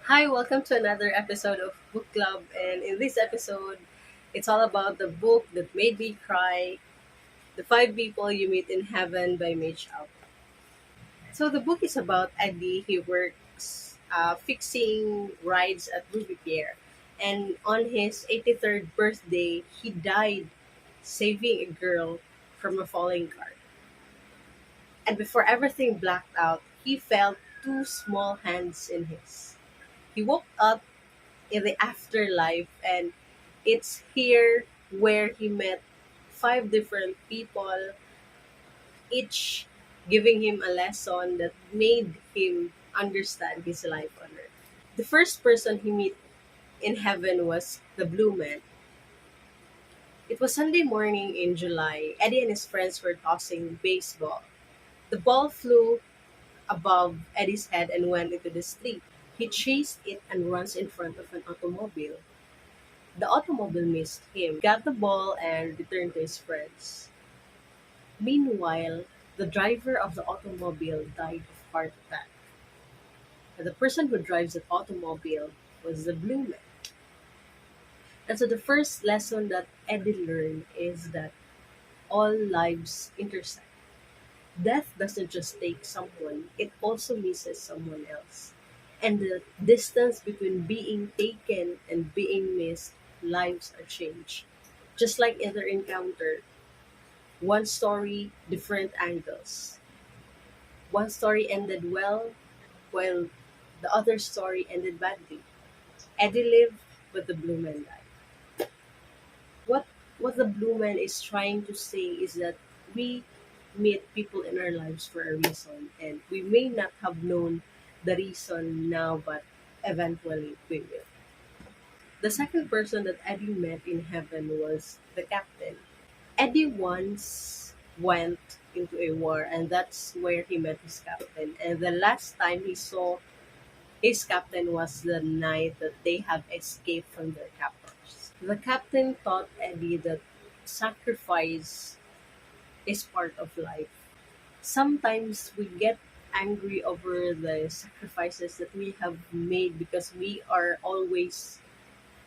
Hi, welcome to another episode of Book Club. And in this episode, it's all about the book that made me cry, The Five People You Meet in Heaven by Mitch Albom. So the book is about Eddie. He works fixing rides at Ruby Pier. And on his 83rd birthday, he died saving a girl from a falling car. And before everything blacked out, he felt two small hands in his. He woke up in the afterlife, and it's here where he met five different people, each giving him a lesson that made him understand his life on earth. The first person he met in heaven was the Blue Man. It was Sunday morning in July. Eddie and his friends were tossing baseball. The ball flew above Eddie's head and went into the street. He chased it and runs in front of an automobile. The automobile missed him, got the ball, and returned to his friends. Meanwhile, the driver of the automobile died of heart attack. And the person who drives the automobile was the Blue Man. And so the first lesson that Eddie learned is that all lives intersect. Death doesn't just take someone, it also misses someone else. And the distance between being taken and being missed, lives are changed. Just like in their encounter, one story, different angles. One story ended well, while the other story ended badly. Eddie lived, but the Blue Man died. What what the Blue Man is trying to say is that we meet people in our lives for a reason, and we may not have known the reason now, but eventually we will. The second person that Eddie met in heaven was the captain. Eddie once went into a war, and that's where he met his captain. And the last time he saw his captain was the night that they have escaped from their captors. The captain taught Eddie that sacrifice is part of life. Sometimes we get angry over the sacrifices that we have made because we are always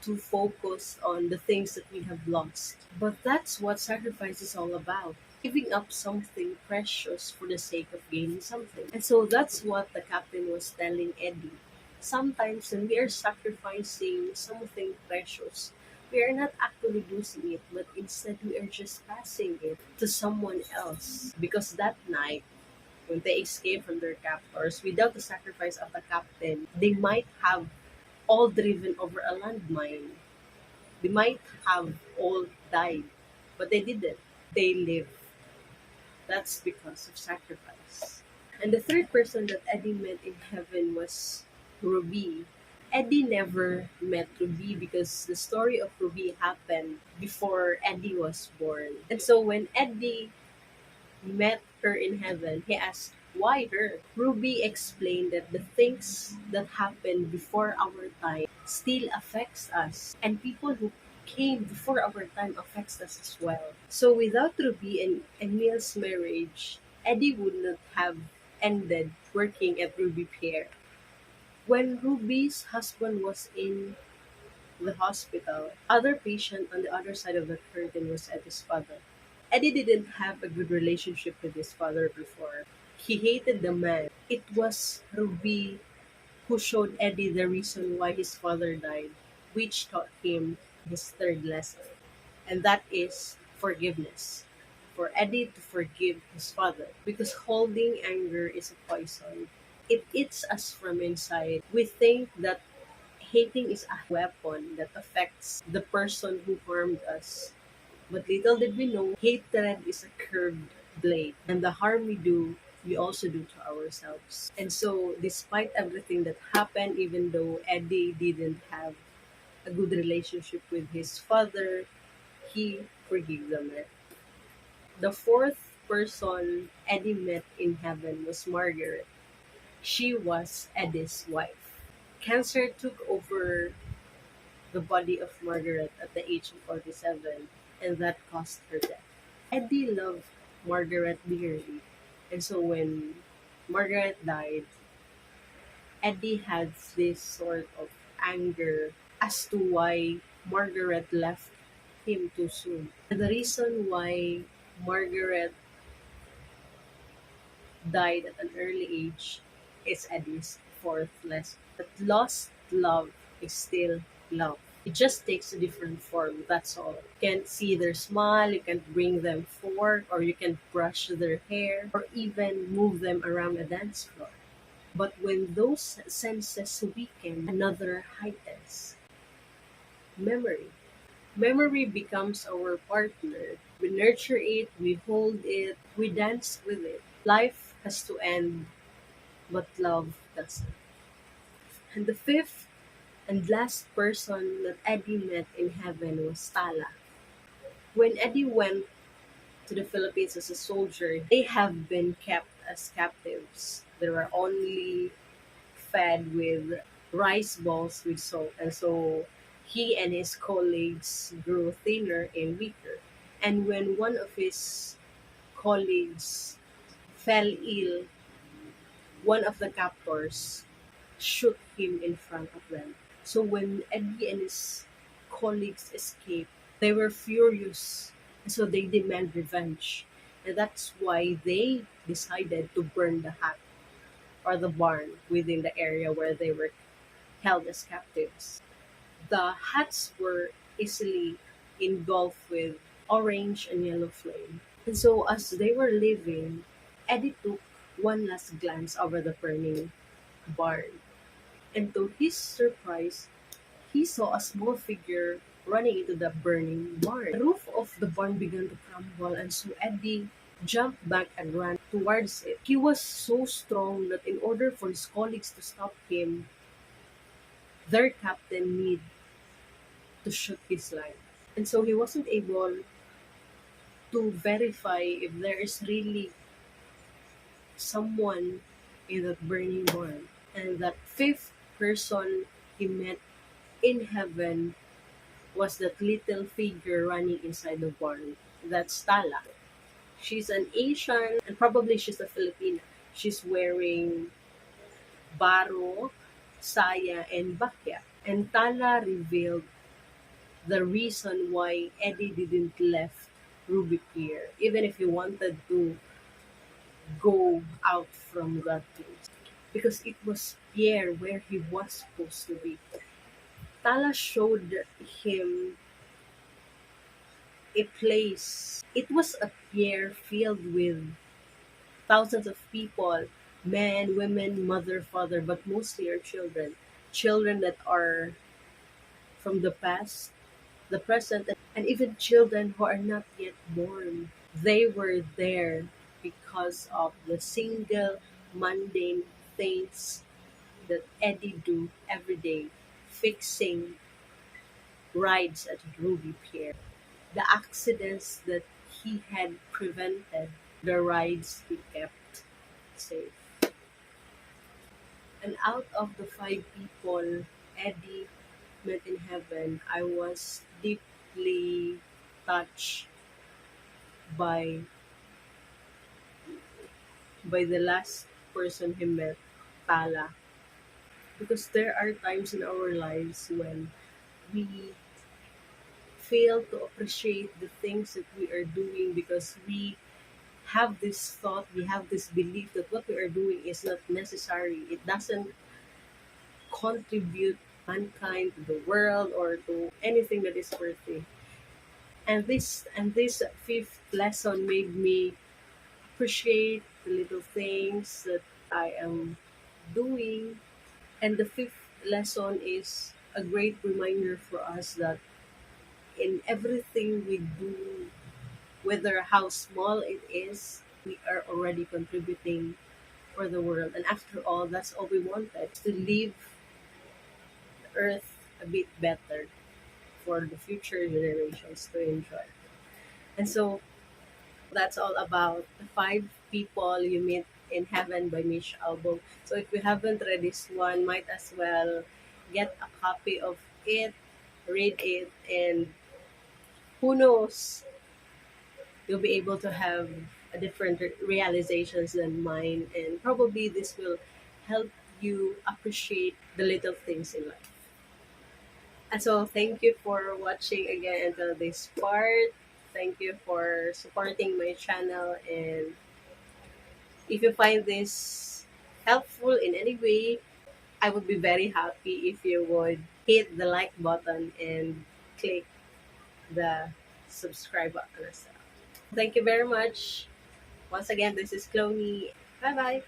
too focused on the things that we have lost. But that's what sacrifice is all about. Giving up something precious for the sake of gaining something. And so that's what the captain was telling Eddie. Sometimes when we are sacrificing something precious, we are not actually losing it, but instead we are just passing it to someone else. Because that night, when they escaped from their captors, without the sacrifice of the captain, they might have all driven over a landmine. They might have all died, but they didn't. They lived. That's because of sacrifice. And the third person that Eddie met in heaven was Ruby. Eddie never met Ruby because the story of Ruby happened before Eddie was born. And so when Eddie met her in heaven, he asked, "Why her?" Ruby explained that the things that happened before our time still affects us, and people who came before our time affects us as well. So without Ruby and Emil's marriage, Eddie would not have ended working at Ruby Pier. When Ruby's husband was in the hospital, other patient on the other side of the curtain was Eddie's father. Eddie didn't have a good relationship with his father before. He hated the man. It was Ruby who showed Eddie the reason why his father died, which taught him his third lesson. And that is forgiveness. For Eddie to forgive his father. Because holding anger is a poison. It eats us from inside. We think that hating is a weapon that affects the person who harmed us. But little did we know, hatred is a curved blade. And the harm we do, we also do to ourselves. And so, despite everything that happened, even though Eddie didn't have a good relationship with his father, he forgave the man. The fourth person Eddie met in heaven was Margaret. She was Eddie's wife. Cancer took over the body of Margaret at the age of 47, and that caused her death. Eddie loved Margaret dearly, and so when Margaret died, Eddie has this sort of anger as to why Margaret left him too soon. And the reason why Margaret died at an early age is Eddie's fourth lesson. That lost love is still love. It just takes a different form, that's all. You can't see their smile, you can't bring them forth, or you can brush their hair, or even move them around a dance floor. But when those senses weaken, another heightens. Memory. Memory becomes our partner. We nurture it, we hold it, we dance with it. Life has to end, but love doesn't. And the fifth and last person that Eddie met in heaven was Tala. When Eddie went to the Philippines as a soldier, they have been kept as captives. They were only fed with rice balls with salt. And so he and his colleagues grew thinner and weaker. And when one of his colleagues fell ill, one of the captors shoot him in front of them. So when Eddie and his colleagues escaped, they were furious. And so they demand revenge. And that's why they decided to burn the hut or the barn within the area where they were held as captives. The huts were easily engulfed with orange and yellow flame. And so as they were leaving, Eddie took one last glance over the burning barn. And to his surprise, he saw a small figure running into the burning barn. The roof of the barn began to crumble, and so Eddie jumped back and ran towards it. He was so strong that in order for his colleagues to stop him, their captain needed to shoot his line. And so he wasn't able to verify if there is really someone in that burning barn. And that fifth person he met in heaven was that little figure running inside the barn. That's Tala. She's an Asian and probably she's a Filipina. She's wearing baro, saya, and bakya. And Tala revealed the reason why Eddie didn't left Ruby Pier, even if he wanted to go out from that place. Because it was Pierre where he was supposed to be. Tala showed him a place. It was a pier filled with thousands of people, men, women, mother, father, but mostly are children. Children that are from the past, the present, and even children who are not yet born. They were there because of the single mundane things that Eddie do every day, fixing rides at Ruby Pier. The accidents that he had prevented, the rides he kept safe. And out of the five people Eddie met in heaven, I was deeply touched by the last person he met, Tala. Because there are times in our lives when we fail to appreciate the things that we are doing because we have this thought, we have this belief that what we are doing is not necessary. It doesn't contribute mankind to the world or to anything that is worthy. And this fifth lesson made me appreciate the little things that I am doing. And the fifth lesson is a great reminder for us that in everything we do, whether how small it is, we are already contributing for the world. And after all, that's all we wanted, to leave the earth a bit better for the future generations to enjoy. And so that's all about the five people you meet in heaven by Mitch Albom. So if you haven't read this one, might as well get a copy of it, read it, and who knows, you'll be able to have a different realizations than mine, and probably this will help you appreciate the little things in life. And so, thank you for watching again until this part. Thank you for supporting my channel. And if you find this helpful in any way, I would be very happy if you would hit the like button and click the subscribe button as well. Thank you very much. Once again, this is Chloney. Bye bye.